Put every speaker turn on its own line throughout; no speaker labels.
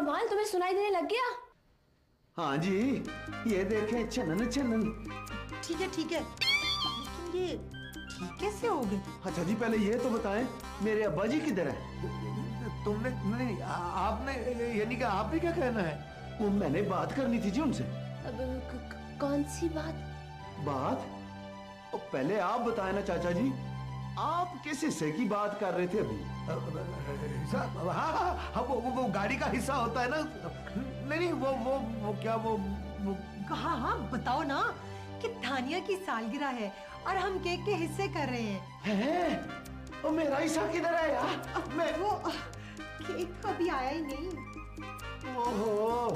कमाल, तुम्हें सुनाई देने लग गया?
हाँ जी, ये देखें छनन छनन।
ठीक है लेकिन ये ठीक कैसे हो गए?
अच्छा जी, पहले ये तो बताएं मेरे अब्बा जी किधर है?
तुमने नहीं, आपने यानी कि आपने क्या कहना है?
वो मैंने बात करनी थी जी उनसे।
कौन सी बात?
बात? और पहले आप बताएं ना चाचा जी, आप किस हिस्से की बात कर रहे थे अभी?
हाँ, वो गाड़ी का हिस्सा होता है ना। नहीं, वो क्या वो
कहा? हाँ बताओ ना कि थानिया की सालगिरह है और हम केक के हिस्से कर रहे हैं।
और मेरा हिस्सा किधर है यार?
वो केक अभी आया ही नहीं।
ओहो,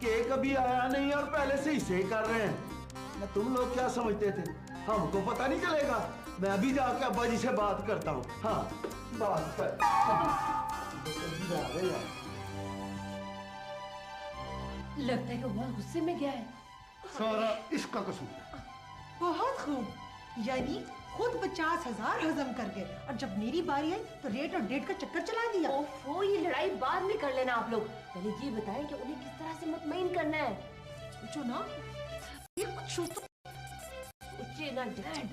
केक अभी आया नहीं और पहले से हिस्से कर रहे हैं। तुम लोग क्या समझते थे हमको पता नहीं चलेगा? मैं अभी जाके अब्बा जी से बात करता हूँ। हाँ, बात कर।
लगता है कि बहुत गुस्से में गया है।
सारा इसका कसूर है।
बहुत खूब, यानी खुद 50,000 हजम कर गए और जब मेरी बारी आई तो रेट और डेट का चक्कर चला दिया।
ओफो, ये लड़ाई बाद में कर लेना आप लोग। पहले ये बताएं कि उन्हें किस तरह से मुतमईन करना है।
सोचो ना, ये कुछ सोचो।
सोचिए ना डैड।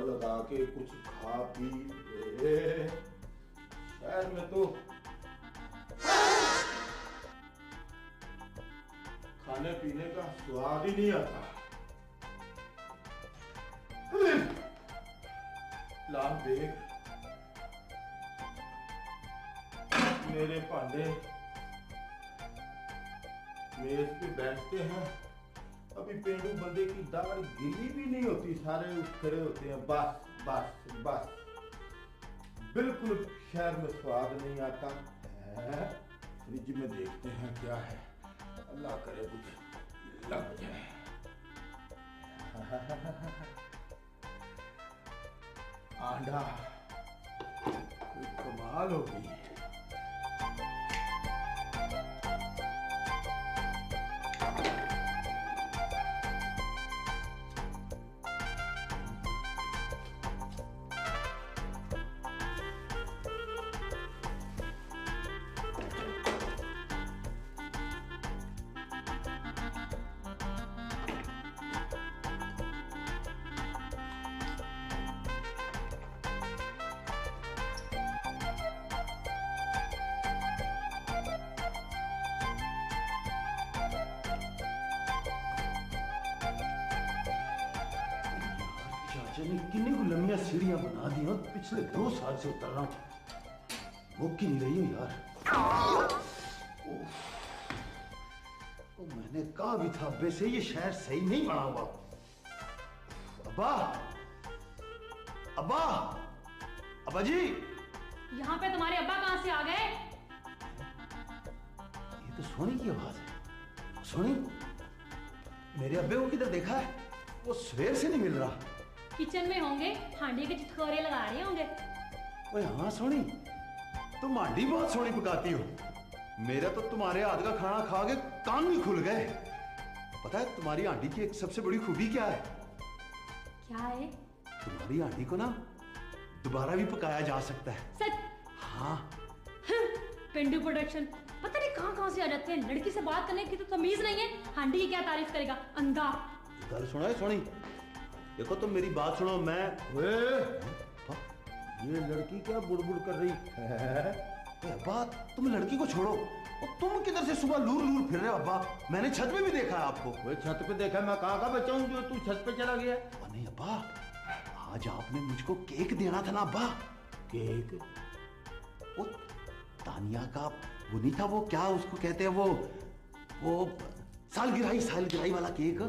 लगा के कुछ खा पी ले। शहर में तो खाने पीने का स्वाद ही नहीं आता। ला देख, मेरे भांडे मेज पे बैठते हैं, अभी पेंडू बंदे की दाढ़ गीली भी नहीं होती, सारे उठ खड़े होते हैं। बस बस बस, बिल्कुल शहर में स्वाद नहीं आता है। फ्रिज में देखते हैं क्या है, अल्लाह करे कुछ लग जाए। आंडा कोई कमाल हो गई। कितनी लंबियां सीढ़ियां बना दी, और पिछले 2 साल से उतर रहा हूं, वो की नहीं रही हूं यार। तो मैंने कहा भी था अब्बे से, ये शहर सही नहीं बना हुआ। अब्बा, अब्बा, अब्बा जी।
यहाँ पे तुम्हारे अब्बा कहाँ से आ गए?
ये तो सोनी की आवाज है। सोनी, मेरे अब्बे को किधर देखा है? वो सवेर से नहीं मिल रहा।
किचन में होंगे, हांडी के चितकोरे लगा रहे होंगे।
ओए हाँ सोनी, तुम आंटी बहुत सोनी पकाती हो। मेरा तो तुम्हारे हाथ का खाना खा के कान भी खुल गए। पता है तुम्हारी आंटी की एक सबसे बड़ी खूबी क्या है?
क्या है?
तुम्हारी आंटी को ना दोबारा भी पकाया जा सकता है।
सच?
हाँ।
पेंडू प्रोडक्शन पता नहीं कहाँ से आ जाते हैं। लड़की से बात करने की तो तमीज नहीं है। हांडी की क्या तारीफ करेगा, अंधा।
गल सुना है सोनी, देखो तुम मेरी बात सुनो। मैं
ये लड़की क्या बुड़बुड़ कर रही है?
अब्बा तुम लड़की को छोड़ो, और तुम किधर से सुबह लूर लूर फिर रहे हो? अब्बा मैंने छत पे भी देखा है आपको।
वो छत पे देखा, मैं कहाँ का बच्चा हूँ जो तू छत पे चला गया?
नहीं अब्बा, आज आपने मुझको केक देना था ना अब्बा।
केक?
वो तानिया का वो नहीं था, वो क्या उसको कहते हैं, वो सालगिराही वाला केक।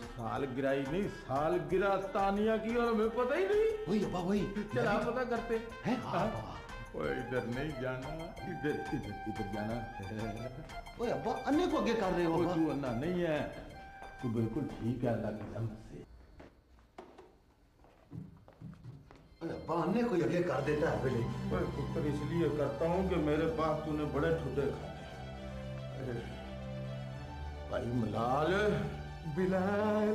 सालगिराही नहीं, सालगिरह तानिया की, और हमें पता ही नहीं।
वही अब्बा वही।
चला पता करते
हैं। हाँ अब्बा।
ओए इधर नहीं जाना, इधर इधर इधर जाना।
ओए अब्बा अन्य को आगे कर रहे हो अब्बा।
तू अन्ना नहीं है, तू बिल्कुल ठीक है अल्लाह की रहमत से।
अब्बा अन्य को आगे कर देता है पहले।
ओए पुत्र इसलिए करता हूँ कि मेरे पास तूने बड़े ठुड्डे खाते। भाई मलाल, बिलाल,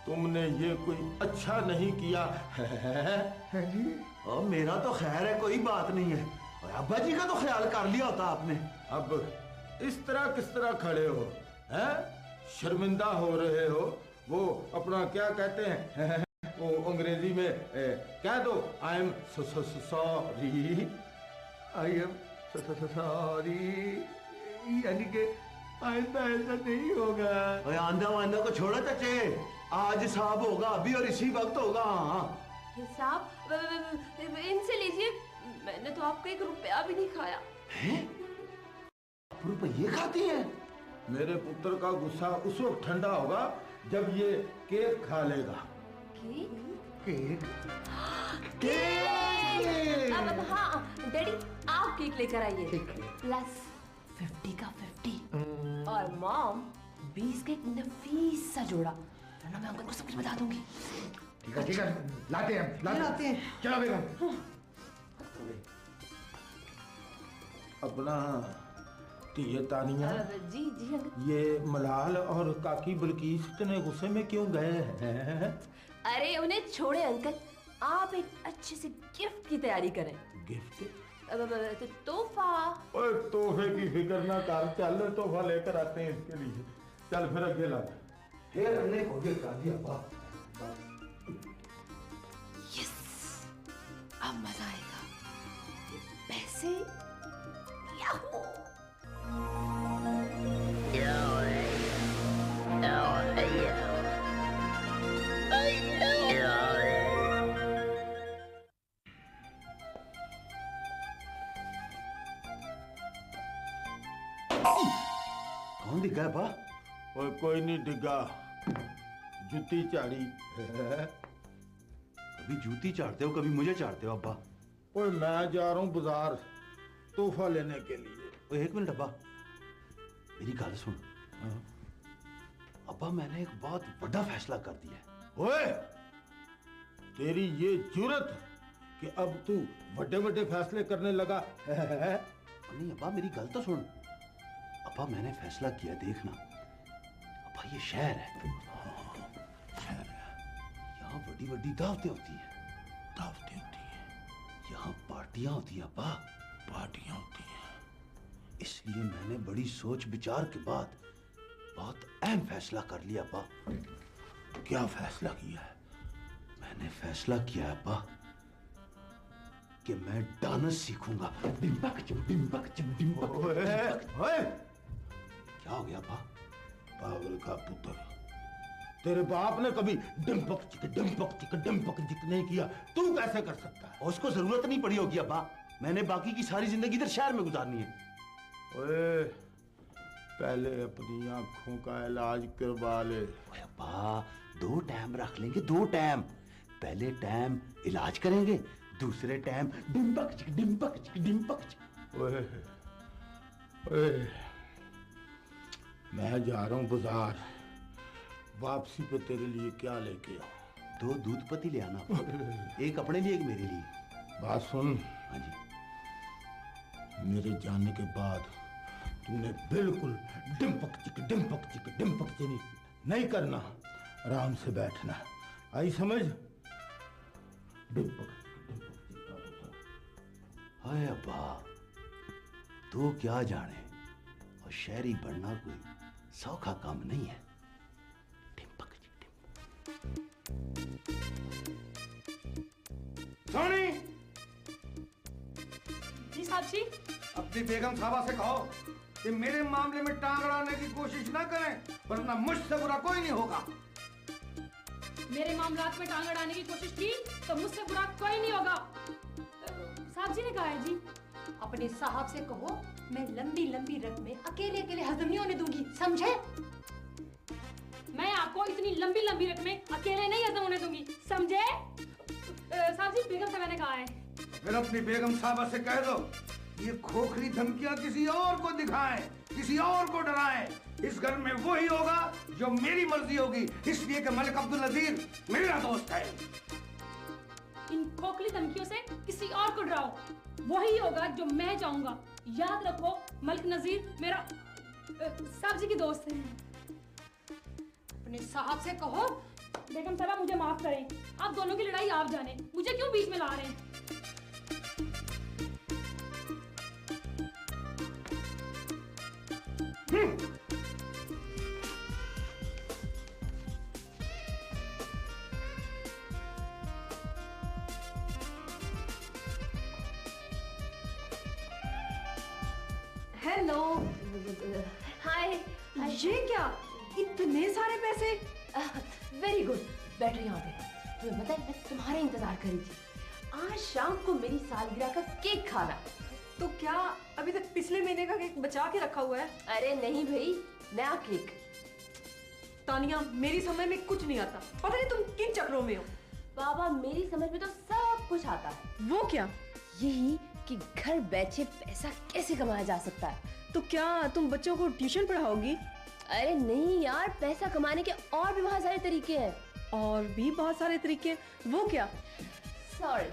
तुमने ये कोई अच्छा नहीं किया है जी।
और मेरा तो खैर है, कोई बात नहीं है। और अब्बा जी का तो ख्याल कर लिया होता आपने।
अब इस तरह किस तरह खड़े हो हैं? शर्मिंदा हो रहे हो। वो अपना क्या कहते हैं वो अंग्रेजी में कह दो, I am sorry, I am sorry, यानी कि आइंदा ऐसा नहीं होगा।
ओए आंधा वांधा को छोड़ो चाचे, आज साहब होगा अभी और इसी वक्त होगा।
हिसाब इनसे लीजिए, मैंने तो आपका 1 रुपया भी नहीं खाया।
हैं? रुपये खाती है?
मेरे पुत्र का गुस्सा उस वक्त ठंडा होगा जब ये केक खा लेगा।
केक?
अब हाँ डैडी, आप केक लेकर आइए। प्लस 50 का 50 और मॉम 20 का एक नफीस सा जोड़ा, वरना मैं अंकल को सब कुछ बता दूंगी।
ठीक है, लाते हैं। चलो बेगम।
अपना ये तानिया,
जी जी अंकल।
ये मलाल और काकी बल्कीस इतने गुस्से में क्यों गए हैं?
अरे उन्हें छोड़े अंकल, आप एक अच्छे से गिफ्ट की तैयारी करें।
गिफ्ट?
तोहफा।
ओए तोहफे की फिक्र ना कर, चल तोहफा लेकर आते हैं इसके लिए। चल फिर अगे लग।
फिर हमने हो गया कर दिया अब्बा।
यस, अब मजा आएगा। ये पैसे याहू।
कौन दिखा है अब्बा?
ओए कोई नहीं डिगा, जुती चाड़ी।
कभी जूती चाटते हो, कभी मुझे चाटते हो अब्बा।
ओए मैं जा रहा हूँ बाजार तोहफा लेने के लिए।
ओए 1 मिनट अब्बा, मेरी गल सुन। अब्बा मैंने एक बहुत बड़ा फैसला कर दिया है।
ओए तेरी ये जुर्रत कि अब तू बड़े बड़े फैसले करने लगा है?
नहीं अब्बा मेरी गल तो सुन। अब्बा मैंने फैसला किया, देखना अब्बा ये शहर है, शहर है, यहाँ बड़ी बड़ी दावतें होती हैं।
दावतें होती हैं?
यहाँ पार्टियां होती हैं अब्बा,
पार्टियां होती हैं।
इसलिए मैंने बड़ी सोच विचार के बाद बहुत अहम फैसला कर लिया अब्बा।
क्या फैसला किया है?
मैंने फैसला किया है अब्बा कि मैं डांस सीखूंगा। डिम्बक चिम डिम्बक चिम डिम्बक।
ओए
क्या हो गया अब्बा?
पागल का पुत्र, तेरे बाप ने कभी डिम्बक चिक नहीं किया, तू कैसे कर सकता है?
उसको जरूरत नहीं पड़ी होगी अब्बा, मैंने बाकी की सारी जिंदगी इधर शहर में गुजारनी है।
ओए पहले अपनी आंखों का इलाज करवा ले।
ओए अब्बा 2 टाइम रख लेंगे, 2 टाइम। पहले टाइम इलाज करेंगे, दूसरे टाइम डिम्बक चिक डिम्बक चिक डिम्बक चिक।
ओए ओए मैं जा रहा हूँ बाजार, वापसी पे तेरे लिए क्या लेके आऊं?
2 दूध पत्ती ले आना, एक अपने लिए एक मेरे लिए।
बात सुन,
हाँ जी।
मेरे जाने के बाद तूने बिल्कुल डिम्पक चिक नहीं करना, आराम से बैठना, आई समझ? डिम्पक
हाय अब्बा, तू क्या जाने, और शहरी बनना कोई सौखा काम नहीं है। डिम्पक
सोनी,
जी साहब जी।
अपनी बेगम साहबा से कहो कि मेरे मामले में टांग अड़ाने की कोशिश ना करें, वरना मुझसे बुरा कोई नहीं होगा।
मेरे मामलात में टांग अड़ाने की कोशिश की तो मुझसे बुरा कोई नहीं होगा। साहब जी ने कहा है जी।
अपने साहब से कहो मैं लंबी लंबी रकमें अकेले अकेले हजम नहीं होने दूंगी, समझे?
मैं आपको इतनी लंबी लंबी रकमें अकेले नहीं हजम होने दूंगी, समझे? साहब जी, बेगम साहब ने कहा है।
फिर अपनी बेगम साहबा से कह दो ये खोखली धमकियां किसी और को दिखाएं, किसी और को डराएं। इस घर में वही होगा जो मेरी मर्जी होगी, इसलिए कि मलिक अब्दुल नजीर मेरा दोस्त है।
इन खोखली धमकियों से किसी और को डराओ, वही होगा जो मैं चाहूंगा। याद रखो, मलिक नजीर मेरा साहब जी की दोस्त है।
अपने साहब से कहो
बेगम साहबा मुझे माफ करें, आप दोनों की लड़ाई आप जाने, मुझे क्यों बीच में ला रहे हैं?
हेलो।
हाय।
ये क्या, इतने सारे पैसे?
वेरी गुड, बैठो यहाँ पे। तुम्हें पता है मैं तुम्हारा इंतजार कर रही थी। आज शाम को मेरी सालगिरह का केक खाना।
तो क्या अभी तक पिछले महीने का केक बचा के रखा हुआ है?
अरे नहीं भाई, नया केक।
तानिया, मेरी समझ में कुछ नहीं आता, पता नहीं तुम किन चक्रों में हो।
बाबा, मेरी समझ में तो सब कुछ आता है।
वो क्या?
यही कि घर बैठे पैसा कैसे कमाया जा सकता है।
तो क्या तुम बच्चों को ट्यूशन पढ़ाओगी?
अरे नहीं यार, पैसा कमाने के और भी बहुत सारे तरीके हैं।
और भी बहुत सारे तरीके? वो क्या?
Sorry,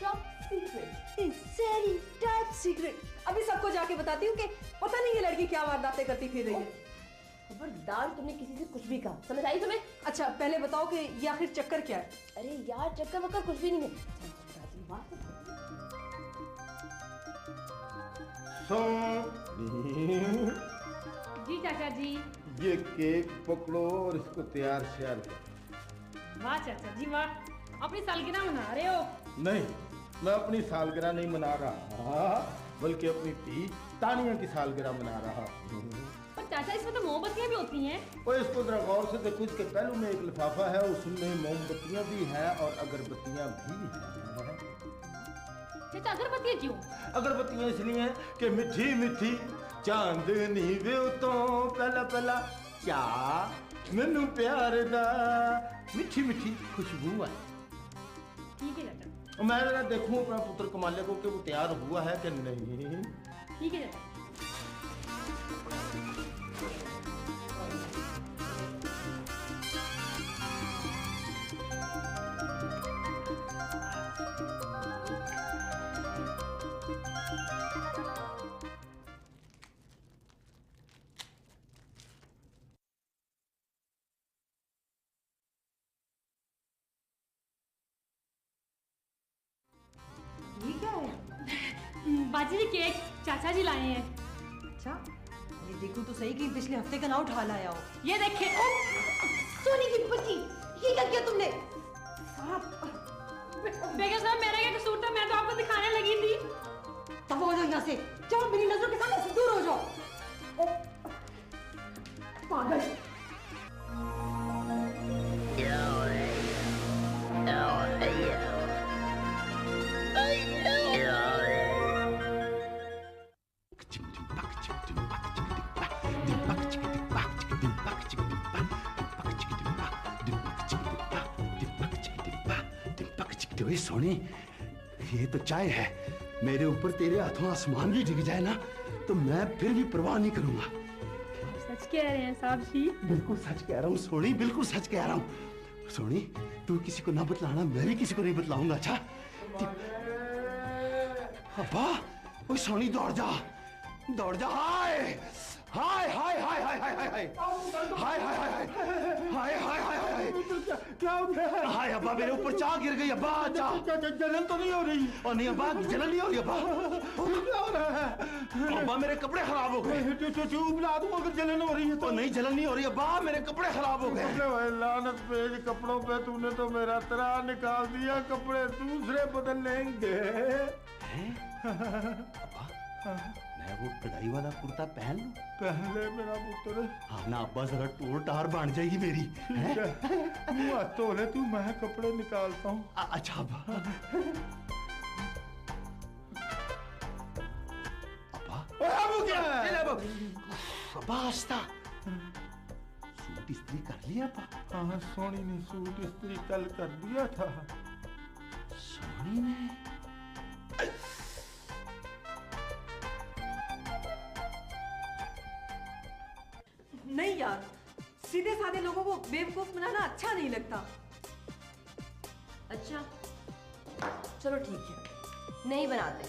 top secret.
Very top secret. अभी सबको जाके बताती हूँ कि पता नहीं ये लड़की क्या वारदातें करती फिर रही है।
खबरदार, तुमने किसी से कुछ भी कहा, समझ आई तुम्हें?
अच्छा पहले बताओ कि ये आखिर चक्कर क्या है?
अरे यार, चक्कर वक्कर कुछ भी नहीं है।
जी चाचा जी।
ये केक पकड़ो और इसको तैयार श्यार करो।
वाह चाचा जी वाह, अपनी सालगिरह मना रहे हो?
नहीं, मैं अपनी सालगिरह नहीं मना रहा, बल्कि अपनी धी तानिया की सालगिरह मना रहा।
पर चाचा, इसमें तो मोमबत्तियां भी होती हैं।
और इसको जरा गौर से देखो, इसके पहलू में एक लिफाफा है, उसमें मोमबत्तियां भी हैं और अगरबत्तियां भी हैं।
चाचा, अगरबत्तियां क्यों?
अगरबत्तियां इसलिए हैं कि मीठी मीठी चांदनी वे तो पहला पहला चा मैनू प्यार दा मीठी मीठी खुशबू है।
ठीक है चाचा।
मैं जरा देखूं अपना पुत्र कमाले को कि वो तैयार हुआ है कि नहीं।
ठीक है चाचा।
ये क्या है?
बाजी जी, केक चाचा जी लाए हैं।
अच्छा, ये देखो तो सही कि पिछले हफ्ते का ना उठा लाया हो।
ये देखे।
सोने की बच्ची, ये क्या किया तुमने?
बेगम साहब, मेरा क्या कसूर था? मैं तो आपको दिखाने लगी थी।
तब हो जाओ यहाँ से, जाओ मेरी नजरों के सामने से दूर हो जाओ। पागल।
सोनी, ये तो चाय है। मेरे ऊपर तेरे हाथों आसमान भी डिग जाए ना तो मैं फिर भी परवाह नहीं करूंगा।
सच कह रहे हैं साहब जी?
बिल्कुल सच कह रहा हूँ सोनी, बिल्कुल सच कह रहा हूँ। सोनी, तू किसी को ना बतलाना, मैं भी किसी को नहीं बतलाऊंगा। अच्छा? अब्बा वो सोनी दौड़ जा हाय हाय हाय हाय हाय हाय हाय हाय हाय हाय हाय हाय हाय हाय
क्या हो गया?
हाय अब्बा मेरे ऊपर चाह गिर गई अब्बा चाह
जलन तो नहीं हो रही?
और नहीं अब्बा जलन नहीं हो रही अब्बा
क्या हो रहा है?
अब्बा मेरे कपड़े खराब हो गए
ट्यूब ला दूं अगर जलन हो रही है तो?
और नहीं जलन नहीं हो रही अब्बा मेरे कपड़े खराब हो गए।
कपड़े लानत पेज कपड़ों पे तूने तो मेरा तरा निकाल दिया। कपड़े दूसरे बदल लेंगे।
मैं वो कढ़ाई वाला कुर्ता पहन लूं?
पहले मेरा पुत्र।
हाँ ना अब्बा जरा टोर टार बन जाएगी मेरी।
मुँह तो ले तू मैं कपड़े निकालता हूँ।
अच्छा अब्बा
वो क्या है?
अब्बा आस्ता सूट इस्त्री कर लिया अब्बा?
हाँ सोनी ने सूट इस्त्री कल कर दिया था।
सोनी ने?
नहीं यार, सीधे साधे लोगों को बेवकूफ बनाना अच्छा नहीं लगता।
अच्छा चलो ठीक है, नहीं बनाते,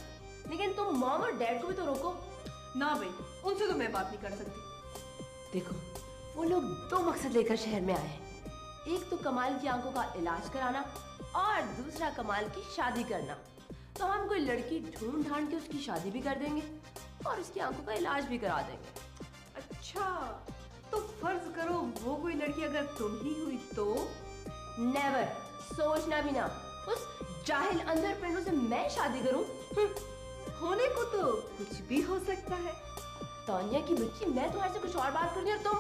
लेकिन तुम मॉम और डैड को भी तो रोको
ना भाई, उनसे तो मैं बात नहीं कर सकती।
देखो वो लोग दो मकसद लेकर शहर में आए हैं। एक तो कमाल की आंखों का इलाज कराना और दूसरा कमाल की शादी करना। तो हम कोई लड़की ढूंढ ढांड के उसकी शादी भी कर देंगे और उसकी आंखों का इलाज भी करा देंगे।
अच्छा तो फर्ज करो वो कोई लड़की अगर तुम ही हुई तो?
नेवर, सोचना भी ना। उस जाहिल अंधर पेंडू से मैं शादी करूं?
होने को तो कुछ भी हो सकता है।
तानिया की बच्ची, मैं तुम्हारे से कुछ और बात कर रही हूँ और तुम?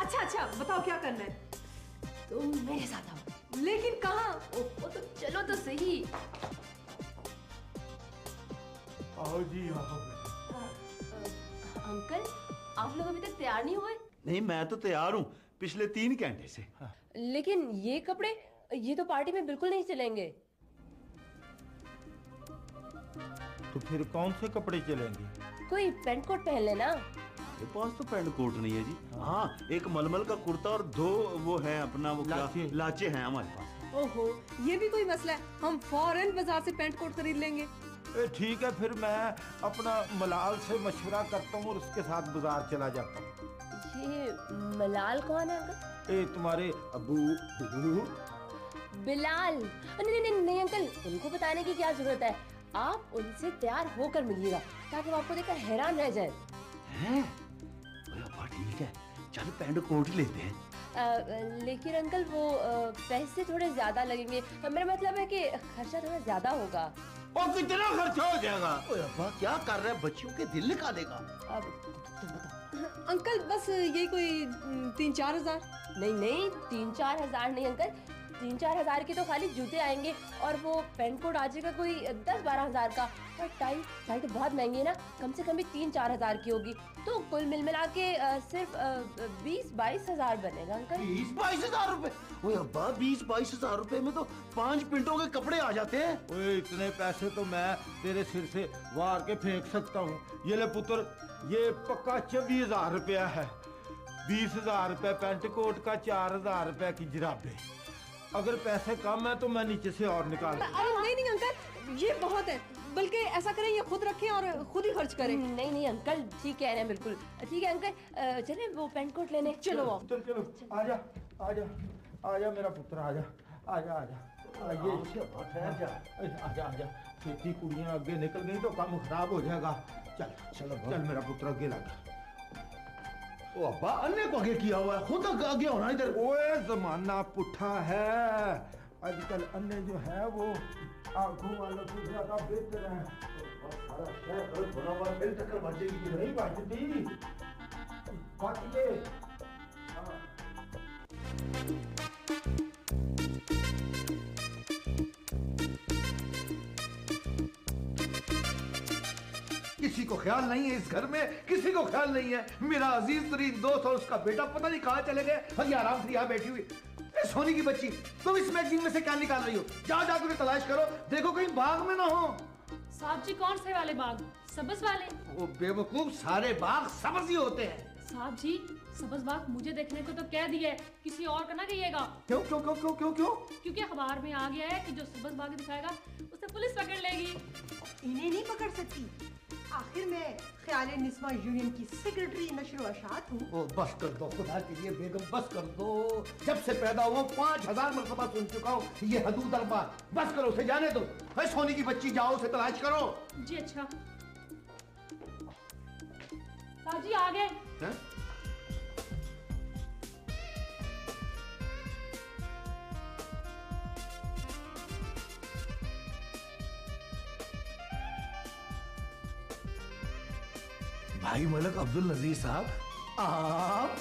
अच्छा बताओ क्या करना है?
तुम मेरे साथ आओ।
लेकिन कहाँ?
ओहो तो चलो तो सही।
आओ जी आओ।
अंकल आप लोग अभी तक तैयार नहीं हुए?
नहीं मैं तो तैयार हूँ पिछले 3 घंटे से।
लेकिन ये कपड़े, ये तो पार्टी में बिल्कुल नहीं चलेंगे।
तो फिर कौन से कपड़े चलेंगे?
कोई पेंट कोट पहन लेना।
मेरे पास तो पैंट कोट नहीं है जी। हाँ एक मलमल का कुर्ता और 2 वो है अपना वो
लाचे।
लाचे हैं हमारे पास।
ओहो, ये भी कोई मसला है? हम फौरन बाजार से पेंट कोट खरीद लेंगे।
ठीक है फिर मैं अपना मलाल से मशवरा करता हूँ और उसके साथ बाजार चला जाता हूँ।
ये मलाल कौन है अंकल?
ए तुम्हारे अबू।
बिलाल? नहीं नहीं नहीं अंकल, उनको बताने की क्या जरूरत है। आप उनसे तैयार होकर मिलिएगा ताकि वो आपको देखकर हैरान रह जाए।
हैं? अब्बा ठीक है चल पैंट कोट लेते हैं।
लेकिन अंकल वो पैसे थोड़े ज्यादा लगेंगे। मेरा मतलब है कि खर्चा थोड़ा ज्यादा होगा।
और कितना खर्चा हो जाएगा?
अब्बा क्या कर रहा है, बच्चियों के दिल निकालेगा।
अब तुम बताओ।
अंकल बस ये कोई 3-4 हजार।
नहीं नहीं 3-4 हजार नहीं अंकल, 3-4 हजार के तो खाली जूते आएंगे और वो पेंट कोट आ जाएगा कोई 10-12 हजार का। और टाई तो बहुत महंगी है ना, कम से कम भी 3-4 हजार की होगी। तो कुल मिला के सिर्फ 20-22 हजार बनेगा अंकल।
20-22 हजार रुपए? ओए अब्बा 20-22 हजार रुपए में तो 5 पिंटों के कपड़े आ जाते हैं।
ओए इतने पैसे तो मैं तेरे सिर से वार के फेंक सकता हूँ। ये ले पुत्र, ये पक्का 24,000 रुपया है। 20,000 रुपए पेंट कोट का, 4,000 रुपए की जुराबें। अगर पैसे कम है तो मैं नीचे से और निकाल।
अरे नहीं अंकल, ये बहुत है। बल्कि ऐसा करें, ये खुद रखें और खुद ही खर्च करें।
नहीं अंकल ठीक कह रहे हैं, बिल्कुल ठीक है अंकल। चले वो पेंट कोट लेने।
चलो आओ।
चलो आजा मेरा पुत्र, आजा आजा। खेती कुड़ियां आगे निकल गई तो काम खराब हो जाएगा। चल मेरा पुत्र आगे लग।
ओ अब्बा अन्य को आगे किया हुआ है, खुद आगे होना इधर।
ओए जमाना पुट्ठा है। आजकल अन्य जो है वो आंखों वालों से ज्यादा बेहतर है।
सारा शहर गलत बना हुआ है, मेरी टक्कर बच जाएगी।
नहीं बचती बाकी ये। किसी को ख्याल नहीं है, इस घर में किसी को ख्याल नहीं है। मेरा अजीज तरीन दोस्त और उसका बेटा पता नहीं कहाँ चले गए। हम आराम से यहाँ बैठी हुई। सोनी की बच्ची, तुम इस मैगजीन में से क्या निकाल रही हो? जाओ उन्हें तलाश करो, देखो कहीं बाग में ना हो।
साहब जी कौन से वाले बाग? सब्ज वाले?
वो बेवकूफ, सारे बाग सब्ज ही होते हैं।
साहब जी सब्ज बाग मुझे देखने को तो कह दिया है, किसी और का ना कहिएगा।
क्यों क्यों क्यों क्यों क्यों क्यों?
क्योंकि अखबार में आ गया है कि जो सब्ज बाग दिखाएगा उसे पुलिस पकड़ लेगी।
इन्हें नहीं पकड़ सकती। आखिर मैं ख्याल निस्वा यूनियन की सेक्रेटरी नशर अशात हूँ।
ओ बस कर दो खुदा के लिए बेगम, बस कर दो। जब से पैदा हुआ 5000 मरतबा सुन चुका हूँ ये हदूद अल्फाज। बस करो, उसे जाने दो। है सोनी की बच्ची, जाओ उसे तलाश करो।
जी अच्छा। साहब जी आ गए।
हैं?
भाई मलक अब्दुल नजीर साहब, आप